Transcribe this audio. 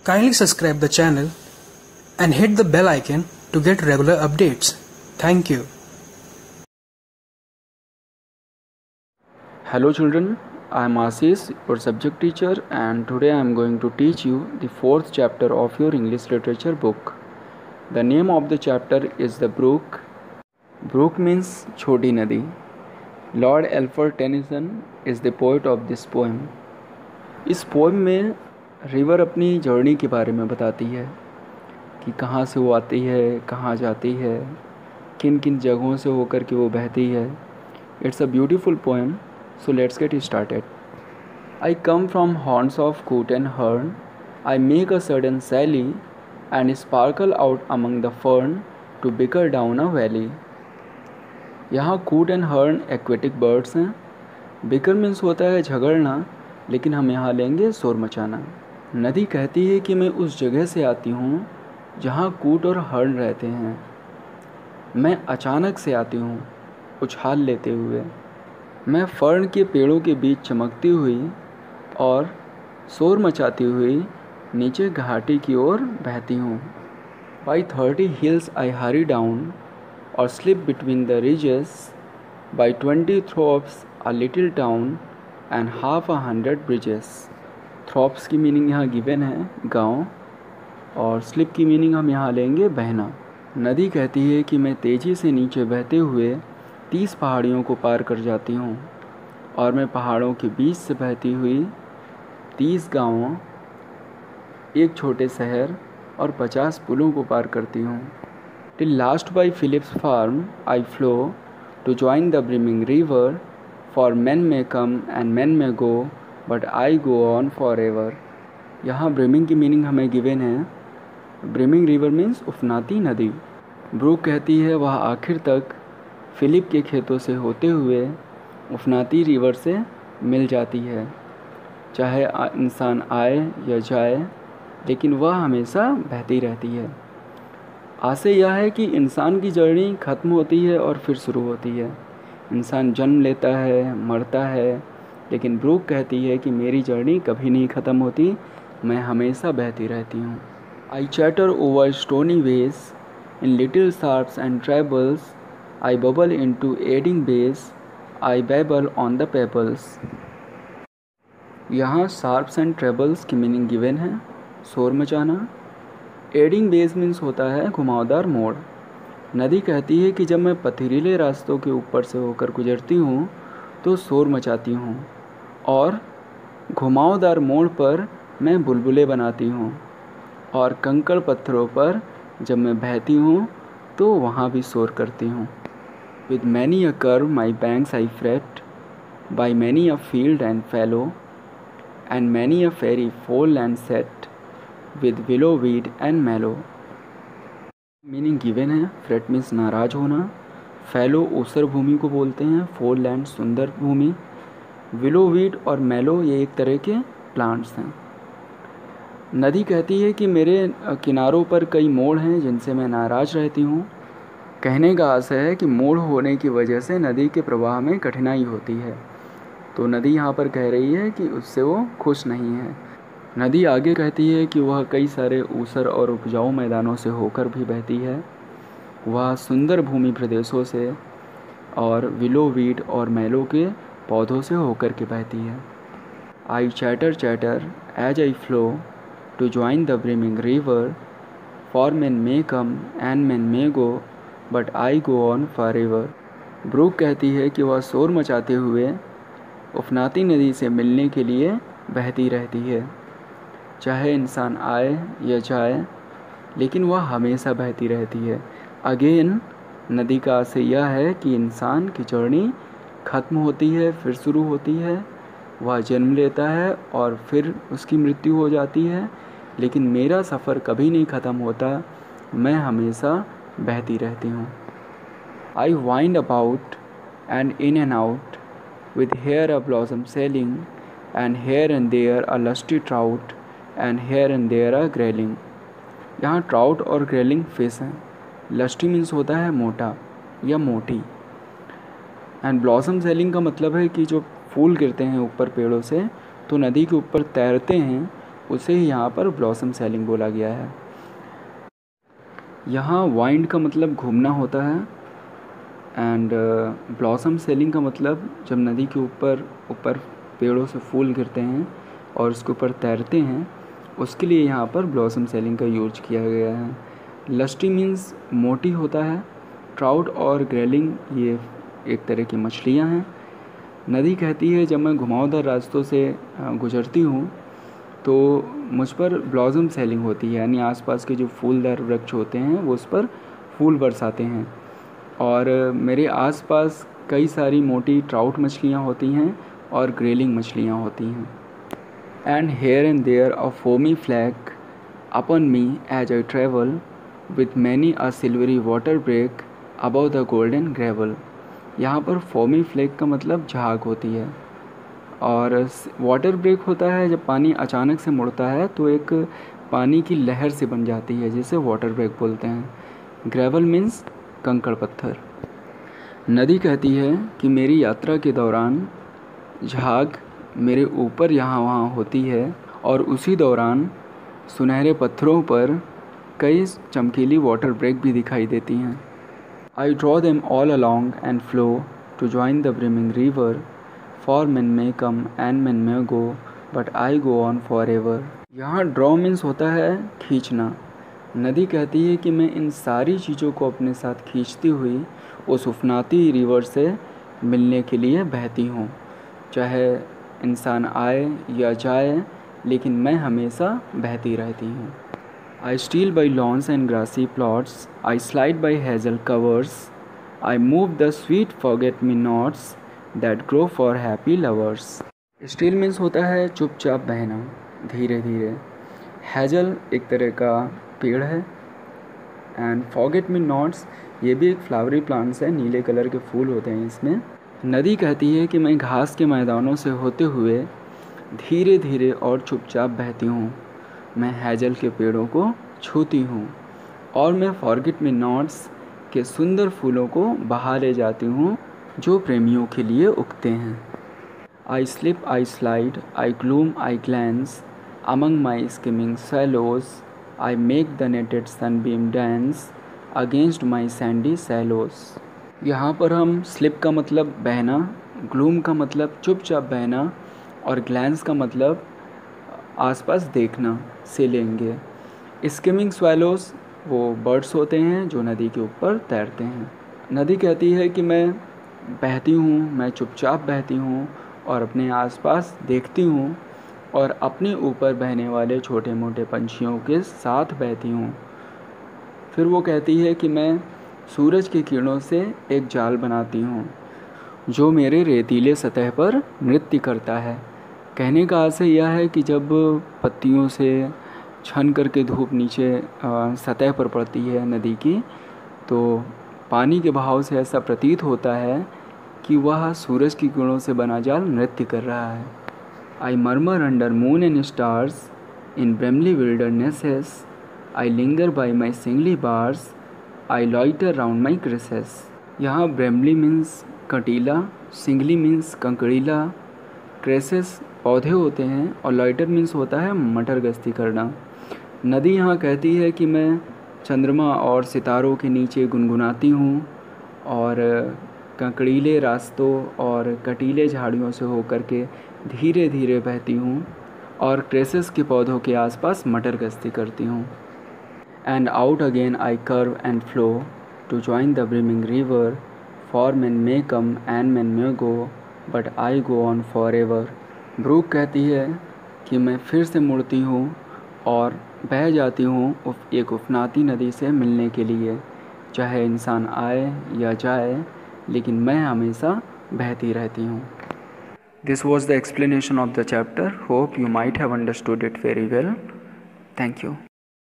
Kindly subscribe the channel and hit the bell icon to get regular updates. Thank you. Hello children, I am Ashish, your subject teacher, and today I am going to teach you the 4th chapter of your English literature book. The name of the chapter is The Brook. Brook means Choti Nadi. Lord Alfred Tennyson is the poet of this poem. इस poem में river अपनी journey के बारे में बताती है कि कहाँ से वो आती है, कहाँ जाती है, किन किन जगहों से होकर के वो बहती है. It's a beautiful poem. So let's get started. I come from haunts of coot and hern. I make a sudden sally and sparkle out among the fern to bicker down a valley. यहाँ कूट and हर्न aquatic birds हैं. Beaker means होता है झगड़ना, लेकिन हम यहाँ लेंगे शोर मचाना. नदी कहती है कि मैं उस जगह से आती हूँ जहाँ कूट और हर्न रहते हैं. मैं अचानक से आती हूँ उछाल लेते हुए. मैं फर्न के पेड़ों के बीच चमकती हुई और शोर मचाती हुई नीचे घाटी की ओर बहती हूँ. By 30 hills I hurry down or slip between the ridges. By 20 thorps a little town and half a hundred bridges. थ्रॉप्स की मीनिंग यहाँ गिवन है गांव, और स्लिप की मीनिंग हम यहाँ लेंगे बहना. नदी कहती है कि मैं तेज़ी से नीचे बहते हुए 30 पहाड़ियों को पार कर जाती हूँ, और मैं पहाड़ों के बीच से बहती हुई 30 गांवों, एक छोटे शहर और 50 पुलों को पार करती हूँ. Till last by Philip's farm I flow to join the brimming river. For men may come and men may go but I go on for ever. यहाँ ब्रिमिंग की मीनिंग हमें गिवन है. ब्रिमिंग रिवर मीन्स उफनाती नदी. Brook कहती है वह आखिर तक फिलिप के खेतों से होते हुए उफनाती रिवर से मिल जाती है. चाहे इंसान आए या जाए, लेकिन वह हमेशा बहती रहती है. आशय यह है कि इंसान की जर्नी ख़त्म होती है और फिर शुरू होती है. इंसान जन्म लेता है, मरता है, लेकिन ब्रूक कहती है कि मेरी जर्नी कभी नहीं ख़त्म होती, मैं हमेशा बहती रहती हूँ. I chatter over stony ways in little sharps and trebles. I bubble into aiding bass, I babble on the pebbles. यहाँ शार्प्स एंड ट्रेबल्स की मीनिंग गिवन है शोर मचाना. एडिंग बेस मीन्स होता है घुमावदार मोड़. नदी कहती है कि जब मैं पथरीले रास्तों के ऊपर से होकर गुजरती हूँ तो शोर मचाती हूँ, और घुमावदार मोड़ पर मैं बुलबुले बनाती हूँ, और कंकड़ पत्थरों पर जब मैं बहती हूँ तो वहाँ भी शोर करती हूँ. With many a curve my banks I fret, by many a field and fallow, and many a fairy fall and set, with willow weed and mallow. Meaning given है. फ्रेट मीन्स नाराज होना. फैलो ऊसर भूमि को बोलते हैं. फोल लैंड सुंदर भूमि. Willow weed और मैलो ये एक तरह के प्लांट्स हैं. नदी कहती है कि मेरे किनारों पर कई मोड़ हैं जिनसे मैं नाराज़ रहती हूँ. कहने का आशय है कि मोड़ होने की वजह से नदी के प्रवाह में कठिनाई होती है. तो नदी यहाँ पर कह रही है कि उससे वो खुश नहीं है. नदी आगे कहती है कि वह कई सारे ऊसर और उपजाऊ मैदानों से होकर भी बहती है. वह सुंदर भूमि प्रदेशों से और विलो वीड और मैलो के पौधों से होकर के बहती है. I chatter chatter as I flow to join the brimming river. For men may come and men may go but I go on for ever. Brook कहती है कि वह शोर मचाते हुए उफनाती नदी से मिलने के लिए बहती रहती है. चाहे इंसान आए या जाए, लेकिन वह हमेशा बहती रहती है. अगेन नदी का आशय यह है कि इंसान की जर्नी ख़त्म होती है, फिर शुरू होती है. वह जन्म लेता है और फिर उसकी मृत्यु हो जाती है, लेकिन मेरा सफ़र कभी नहीं ख़त्म होता, मैं हमेशा बहती रहती हूँ. I wind about and in and out with here a blossom sailing, and here and there a lusty trout, and here and there a grayling. यहाँ ट्राउट और ग्रेलिंग फिश हैं. लस्टी मीन्स होता है मोटा या मोटी, एंड ब्लॉसम सेलिंग का मतलब है कि जो फूल गिरते हैं ऊपर पेड़ों से तो नदी के ऊपर तैरते हैं उसे ही यहाँ पर ब्लॉसम सेलिंग बोला गया है। यहाँ वाइंड का मतलब घूमना होता है एंड ब्लॉसम सेलिंग का मतलब जब नदी के ऊपर पेड़ों से फूल गिरते हैं और उसके ऊपर तैरते हैं, उसके लिए यहाँ पर ब्लॉसम सेलिंग का यूज किया गया है। लस्टी मीन्स मोटी होता है। ट्राउट और ग्रेलिंग ये एक तरह की मछलियाँ हैं। नदी कहती है जब मैं घुमावदार रास्तों से गुजरती हूँ तो मुझ पर ब्लॉसम सेलिंग होती है, यानी आसपास के जो फूलदार वृक्ष होते हैं वो उस पर फूल बरसाते हैं और मेरे आसपास कई सारी मोटी ट्राउट मछलियाँ होती हैं और ग्रेलिंग मछलियाँ होती हैं। And here and there a foamy flake upon me as I travel with many a silvery water break above the golden gravel. यहाँ पर फोमी फ्लैग का मतलब झाग होती है और वाटर ब्रेक होता है जब पानी अचानक से मुड़ता है तो एक पानी की लहर से बन जाती है, जिसे वाटर ब्रेक बोलते हैं। ग्रेवल मीन्स कंकड़ पत्थर। नदी कहती है कि मेरी यात्रा के दौरान झाग मेरे ऊपर यहाँ वहाँ होती है और उसी दौरान सुनहरे पत्थरों पर कई चमकीली वाटर ब्रेक भी दिखाई देती हैं। I draw them all along and flow to join the brimming river, for men may come and men may go, but I go on forever। यहाँ draw means होता है खींचना। नदी कहती है कि मैं इन सारी चीज़ों को अपने साथ खींचती हुई उस उफनाती रिवर से मिलने के लिए बहती हूँ, चाहे इंसान आए या जाए, लेकिन मैं हमेशा बहती रहती हूँ। I steal by lawns and grassy plots, I slide by hazel covers, I move the sweet forget-me-nots that grow for happy lovers। Steal means होता है चुपचाप बहना, धीरे धीरे। हैजल एक तरह का पेड़ है एंड forget-me-nots ये भी एक फ्लावरी प्लांट्स है, नीले कलर के फूल होते हैं इसमें। नदी कहती है कि मैं घास के मैदानों से होते हुए धीरे धीरे और चुपचाप बहती हूँ। मैं हैजल के पेड़ों को छूती हूँ और मैं फॉरगेट मी नॉट्स के सुंदर फूलों को बहा ले जाती हूँ जो प्रेमियों के लिए उगते हैं। I slip I slide I gloom I glance among my skimming swallows, I make the netted sunbeam dance against my sandy shallows. यहाँ पर हम स्लिप का मतलब बहना, ग्लूम का मतलब चुपचाप बहना और ग्लैंस का मतलब आसपास देखना से लेंगे। स्किमिंग स्वैलोज वो बर्ड्स होते हैं जो नदी के ऊपर तैरते हैं। नदी कहती है कि मैं बहती हूँ, मैं चुपचाप बहती हूँ और अपने आसपास देखती हूँ और अपने ऊपर बहने वाले छोटे मोटे पंछियों के साथ बहती हूँ। फिर वो कहती है कि मैं सूरज की किरणों से एक जाल बनाती हूँ जो मेरे रेतीले सतह पर नृत्य करता है। कहने का आशय यह है कि जब पत्तियों से छन करके धूप नीचे सतह पर पड़ती है नदी की, तो पानी के बहाव से ऐसा प्रतीत होता है कि वह सूरज की किरणों से बना जाल नृत्य कर रहा है। I murmur under moon and stars in brambly wildernesses, I linger by my shingly bars, I loiter round my cresses. यहाँ ब्रेमली मीन्स कंटीला, सिंगली मीन्स कंकड़ीला, क्रेसेस पौधे होते हैं और लॉइटर मीन्स होता है मटर गश्ती करना। नदी यहाँ कहती है कि मैं चंद्रमा और सितारों के नीचे गुनगुनाती हूँ और कंकड़ीले रास्तों और कटीले झाड़ियों से होकर के धीरे धीरे बहती हूँ और क्रेसेस के पौधों के आसपास मटर गश्ती करती हूँ। And out again I curve and flow to join the brimming river, for men may come and men may go, but I go on for ever. Brook कहती है कि मैं फिर से मुड़ती हूँ और बह जाती हूँ एक उफनाती नदी से मिलने के लिए, चाहे इंसान आए या जाए, लेकिन मैं हमेशा बहती रहती हूँ। This was the explanation of the chapter. Hope you might have understood it very well. Thank you.